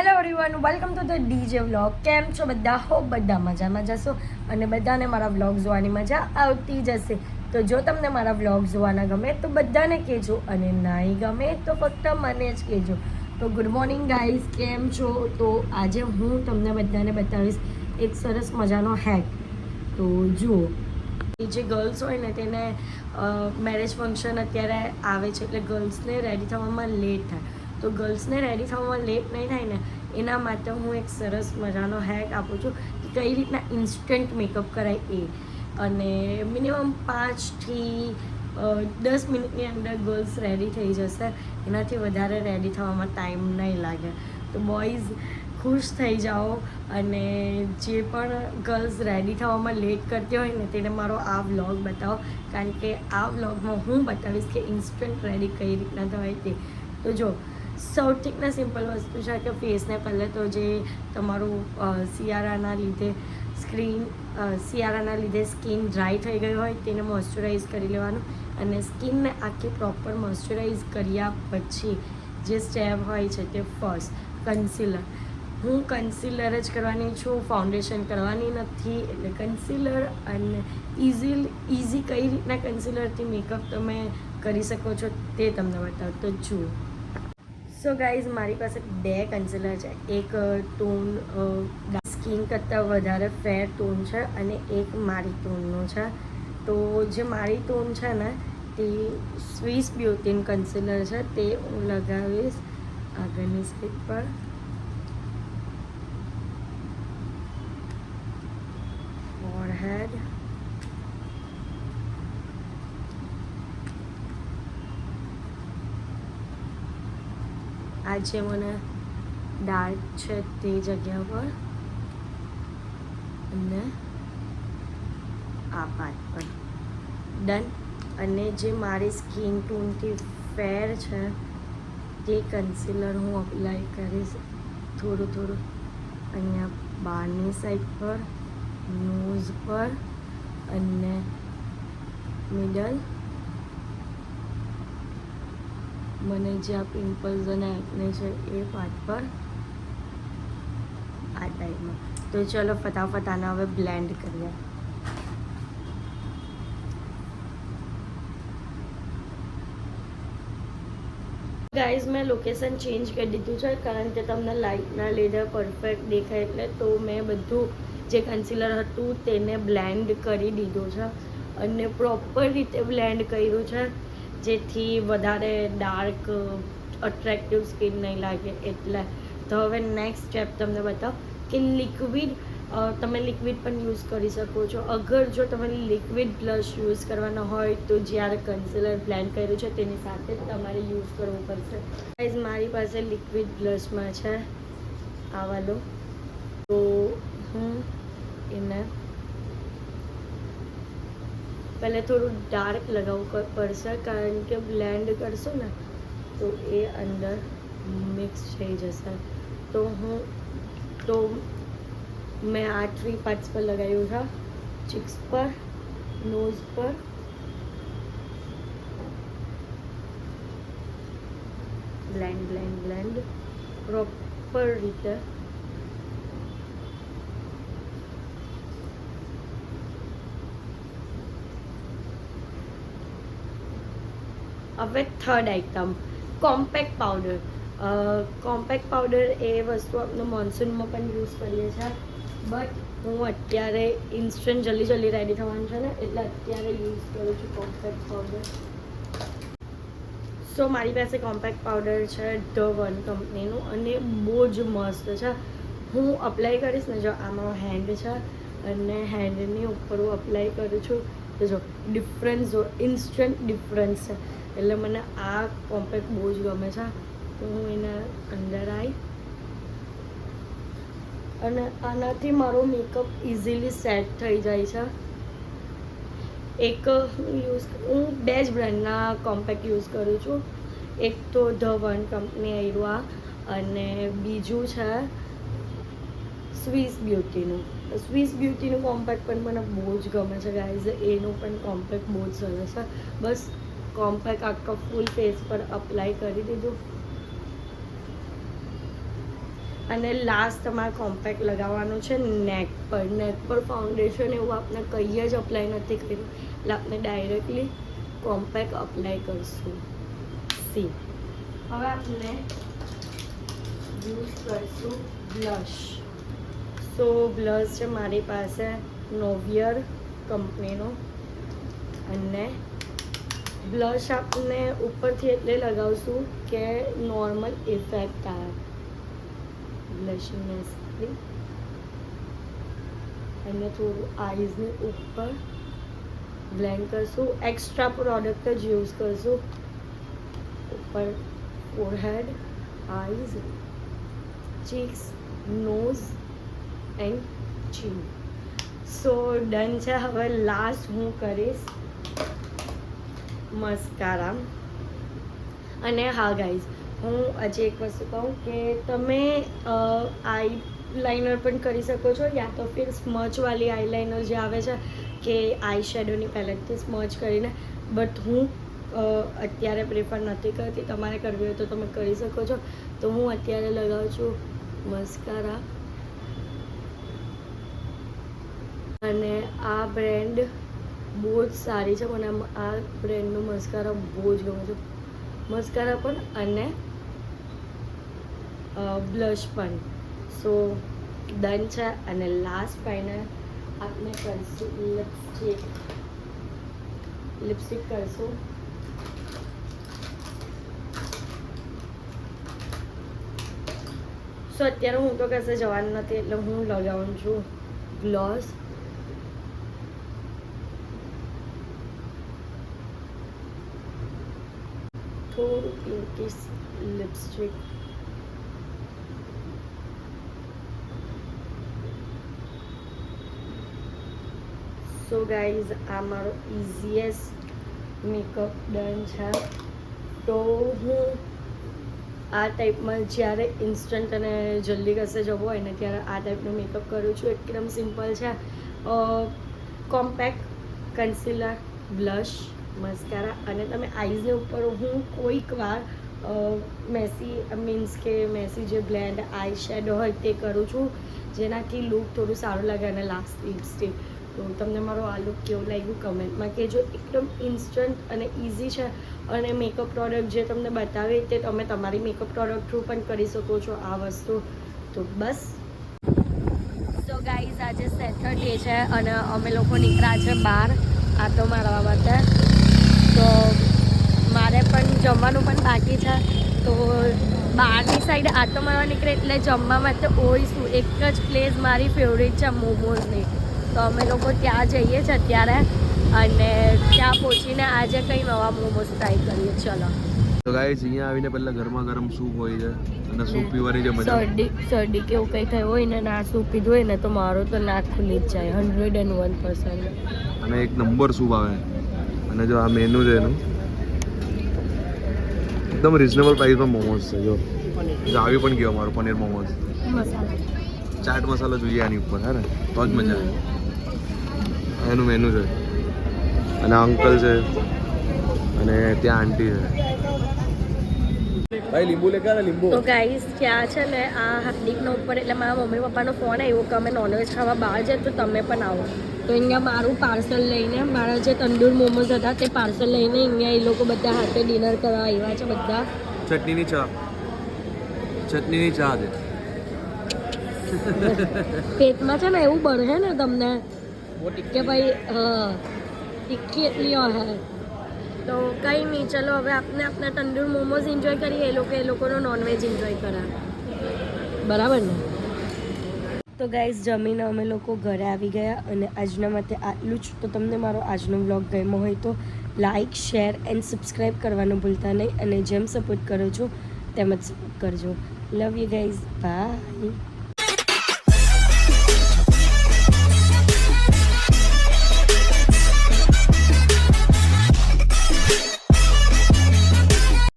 Hello everyone, welcome to the DJ vlog. કેમ છો બધા? હો બધા મજામાં જશો અને બધાને મારા વ્લોગ જોવાની મજા આવતી જશે. તો જો તમને મારા વ્લોગ જોવાના ગમે તો બધાને કહેજો, અને નહીં ગમે તો ફક્ત મને જ કહેજો. તો ગુડ મોર્નિંગ ગાઈઝ, કેમ છો? તો આજે હું તમને બધાને બતાવીશ એક સરસ મજાનો હેક. તો જુઓ, જે ગર્લ્સ હોય ને તેને મેરેજ ફંક્શન અત્યારે આવે છે, એટલે ગર્લ્સને રેડી થવામાં લેટ થાય. તો ગર્લ્સને રેડી થવામાં લેટ નહીં થાય ને એના માટે હું એક સરસ મજાનો હેક આપું છું કે કઈ રીતના ઇન્સ્ટન્ટ મેકઅપ કરાય એ. અને મિનિમમ 5થી 10 મિનિટની અંદર ગર્લ્સ રેડી થઈ જશે. એનાથી વધારે રેડી થવામાં ટાઈમ નહીં લાગે. તો બોયઝ ખુશ થઈ જાઓ, અને જે પણ ગર્લ્સ રેડી થવામાં લેટ કરતી હોય ને તેને મારો આ વ્લોગ બતાવો, કારણ કે આ વ્લોગમાં હું બતાવીશ કે ઇન્સ્ટન્ટ રેડી કઈ રીતના થવાય તે. તો જો, સૌથી સિમ્પલ વસ્તુ છે કે ફેસને પહેલે તો જે તમારું શિયાળાના લીધે સ્કિન ડ્રાય થઈ ગઈ હોય તેને મોઇશ્ચરાઇઝ કરી લેવાનું. અને સ્કિનને આખી પ્રોપર મોઇશ્ચરાઇઝ કર્યા પછી જે સ્ટેપ હોય છે તે ફર્સ્ટ કન્સીલર. હું કન્સીલર જ કરવાની છું, ફાઉન્ડેશન કરવાની નથી. એટલે કન્સીલર અને ઇઝી કઈ રીતના કન્સીલરથી મેકઅપ તમે કરી શકો છો તે તમને બતાવો. તો જુઓ, સો ગાઈઝ, મારી પાસે 2 કન્સીલર છે. એક ટોન સ્કિન કરતાં વધારે ફેર ટોન છે અને એક મારી ટોનનું છે. તો જે મારી ટોન છે ને તે સ્વિસ બ્યુટીનું કન્સીલર છે. તે હું લગાવીશ આગળની સાઈડ પર. ફોરહેડ, આ જે મને ડાર્ક છે તે જગ્યા પર, અને આ પાર્ટ પર ડન. અને જે મારી સ્કિન ટોનથી ફેર છે તે કન્સીલર હું અપ્લાય કરીશ થોડું થોડું અહીંયા બહારની સાઈડ પર, નોઝ પર અને મિડલ. મને જ્યાં પિમ્પલ્સ અને એકને છે એ પાર્ટ પર, આ ટાઈપમાં. તો ચલો ફટાફટ આને હવે બ્લેન્ડ કરીએ. ગાઈઝ, મેં લોકેશન ચેન્જ કરી દીધું છે કારણ કે તમને લાઇટના લીધે પરફેક્ટ દેખાય એટલે. તો મેં બધું જે કન્સીલર હતું તેને બ્લેન્ડ કરી દીધું છે અને પ્રોપર રીતે બ્લેન્ડ કર્યું છે, જેથી વધારે ડાર્ક અટ્રેક્ટિવ સ્કિન નહીં લાગે એટલે. તો હવે નેક્સ્ટ સ્ટેપ તમને બતાવો કે તમે લિક્વિડ પણ યુઝ કરી શકો છો. અગર જો તમે લિક્વિડ બ્લશ યુઝ કરવાનો હોય તો જ્યારે કન્સીલર બ્લેન્ડ કર્યું છે તેની સાથે જ તમારે યુઝ કરવું પડશે. ગાઈઝ, મારી પાસે લિક્વિડ બ્લશમાં છે આ વાલો. તો હું એને પહેલે થોડું ડાર્ક લગાવવું પડશે, કારણ કે બ્લેન્ડ કરશો ને તો એ અંદર મિક્સ થઈ જશે. તો મેં આ 3 પાર્ટ્સ પર લગાવ્યું છે, ચીક્સ પર, નોઝ પર, બ્લેન્ડ પ્રોપર રીતે. હવે third item, compact powder. Compact powder એ વસ્તુ આપણે મોન્સૂનમાં પણ યુઝ કરીએ છીએ, બટ હું અત્યારે ઇન્સ્ટન્ટ જલ્દી રેડી થવાનું છે ને એટલે અત્યારે યુઝ કરું છું કોમ્પેક્ટ પાવડર. સો મારી પાસે કોમ્પેક્ટ પાવડર છે ધ વન કંપનીનું, અને બહુ જ મસ્ત છે. હું અપ્લાય કરીશ ને, જો આમાં હેન્ડ છે અને હેન્ડની ઉપર હું અપ્લાય કરું છું તો જો ડિફરન્સ, જો ઇન્સ્ટન્ટ ડિફરન્સ છે. એટલે મને આ કોમ્પેક્ટ બહુ જ ગમે છે. તો હું એના અંદર આવી અને આનાથી મારો મેકઅપ ઇઝીલી સેટ થઈ જાય છે. હું 2 જ બ્રાન્ડના કોમ્પેક્ટ યુઝ કરું છું. એક તો ધ વન કંપની આવ્યું આ, અને બીજું છે સ્વિસ બ્યુટીનું કોમ્પેક્ટ પણ મને બહુ જ ગમે છે ગાઈઝ. એનું પણ કોમ્પેક્ટ બહુ જ સરસ છે. બસ કોમ્પેક્ટ આખા ફૂલ ફેસ પર અપ્લાય કરી દીધું. અને લાસ્ટ તમારે કોમ્પેક્ટ લગાવવાનું છે નેક પર ફાઉન્ડેશન એવું આપણે કંઈ જ અપ્લાય નથી કર્યું એટલે આપણે ડાયરેક્ટલી કોમ્પેક્ટ અપ્લાય કરશું સી હવે આપણે યુઝ કરીશું બ્લશ સો બ્લશ છે મારી પાસે નોવિયર કંપનીનો અને બ્લશ આપણે ઉપરથી એટલે લગાવશું કે નોર્મલ ઇફેક્ટ આવે બ્લશિંગનેસ અને થોડું આઈઝની ઉપર બ્લેન્ડ કરશું એક્સ્ટ્રા પ્રોડક્ટ જ યુઝ કરશું ઉપર forehead eyes cheeks nose and chin so done છે હવે લાસ્ટ હું કરીશ મસ્કારા અને હા ગાઈઝ હું હજી એક વસ્તુ કહું કે તમે આઈ લાઇનર પણ કરી શકો છો યા તો ફિર સ્મચવાળી આઈ લાઇનર જે આવે છે કે આઈ શેડોની પેલેટથી સ્મચ કરીને બટ હું અત્યારે પ્રેફર નથી કરતી તમારે કરવી હોય તો તમે કરી શકો છો તો હું અત્યારે લગાવું છું મસ્કારા અને આ બ્રેન્ડ બહુ જ સારી છે મને આ બ્રેન્ડનું મસ્કારા બહુ જ ગમે છે મસ્કારા પણ અને બ્લશ પણ સો ડન છે અને લાસ્ટ ફાઇનલ આપણે કરીશું લિપસ્ટિક કરીશું સો અત્યારે હું તો કશે જવાનું નથી એટલે હું લગાવું છું ગ્લોસ થોડું પિંકિશ લિપસ્ટિક સો ગાઈઝ આ મારો ઇઝીએસ્ટ મેકઅપ ડન છે તો હું આ ટાઈપમાં જ્યારે ઇન્સ્ટન્ટ અને જલ્દી કશે જવું હોય ને ત્યારે આ ટાઈપનો મેકઅપ કરું છું એકદમ સિમ્પલ છે કોમ્પેક્ટ કન્સીલર બ્લશ મસ્કારા અને તમે આઈઝની ઉપર હું કોઈક વાર મેસી મીન્સ કે મેસી જે બ્લેન્ડ આઈ શેડો હોય તે કરું છું જેનાથી લુક થોડું સારું લાગે અને લાસ્ટ લિપસ્ટિક તો તમને મારો આ લુક કેવું લાગ્યું કમેન્ટમાં કહેજો એકદમ ઇન્સ્ટન્ટ અને ઇઝી છે અને મેકઅપ પ્રોડક્ટ જે તમને બતાવી તે તમે તમારી મેકઅપ પ્રોડક્ટ થ્રુ પણ કરી શકો છો આ વસ્તુ તો બસ સો ગાઈઝ આજે સેટરડે છે અને અમે લોકો નીકળ્યા છે બહાર આટો મારવા માટે તો મારે પણ જમવાનું પણ બાકી છે તો બહારની સાઈડ આટો મારવા નીકળે એટલે જમવા માટે ઓઈશું એક જ પ્લેસ મારી ફેવરેટ છે મોમોઝની તો અમે લોકો ત્યાં જઈએ છીએ અત્યારે અને ત્યાં પહોંચીને આજે કંઈ નવા મોમોઝ ટ્રાય કરીએ ચલો તો ગાઈસ અહીંયા આવીને પહેલા ગરમા ગરમ સૂપ હોય છે અને સૂપ પીવાની જે મજા શરદી કેવું કંઈ થયું હોય ને ના સૂપ પીધું હોય ને તો મારું તો નાક ખુલી જ જાય 101%. અને એક નંબર સૂપ આવે અને જો આ મેનુ છે એનું એકદમ રિઝનેબલ પ્રાઇસમાં મોમોઝ છે જો આવી પણ ગયો અમારું પનીર મોમોઝ ચાટ મસાલો જોઈએ આની ઉપર હે ને તો જ મજા આવે એનું મેનુ છે અને અંકલ છે અને ત્યાં આંટી છે ભાઈ લીંબુ લેકે આને લીંબુ તો ગાઈસ ત્યાં છે ને આ હાર્દિકનો ઉપર એટલે મારા મમ્મી પપ્પાનો ફોન આવ્યો કે અમે નોનવેજ ખાવા બહાર જાય તો તમે પણ આવો તો અહીંયા મારું પાર્સલ લઈને મારા જે તંદૂર મોમોઝ હતા તે પાર્સલ લઈને અહીંયા એ લોકો બધા હાથે ડિનર કરવા આવ્યા છે બધા ચટણીની ચા છે પેટમાં છે ને એવું બળે ને તમને કે ભાઈ હા તીખી એટલી હે તો કંઈ નહીં ચલો હવે આપણે તંદૂર મોમોઝ એન્જોય કરીએ એ લોકોનો નોનવેજ એન્જોય કરે બરાબર ને તો ગાઈઝ જમીને અમે લોકો ઘરે આવી ગયા અને આજના માટે આટલું જ તો તમને મારો આજનો વ્લોગ ગમ્યો હોય તો લાઇક શેર એન્ડ સબસ્ક્રાઈબ કરવાનું ભૂલતા નહીં અને જેમ સપોર્ટ કરો છો તેમ જ સપોર્ટ કરજો લવ યુ ગાઈઝ બાય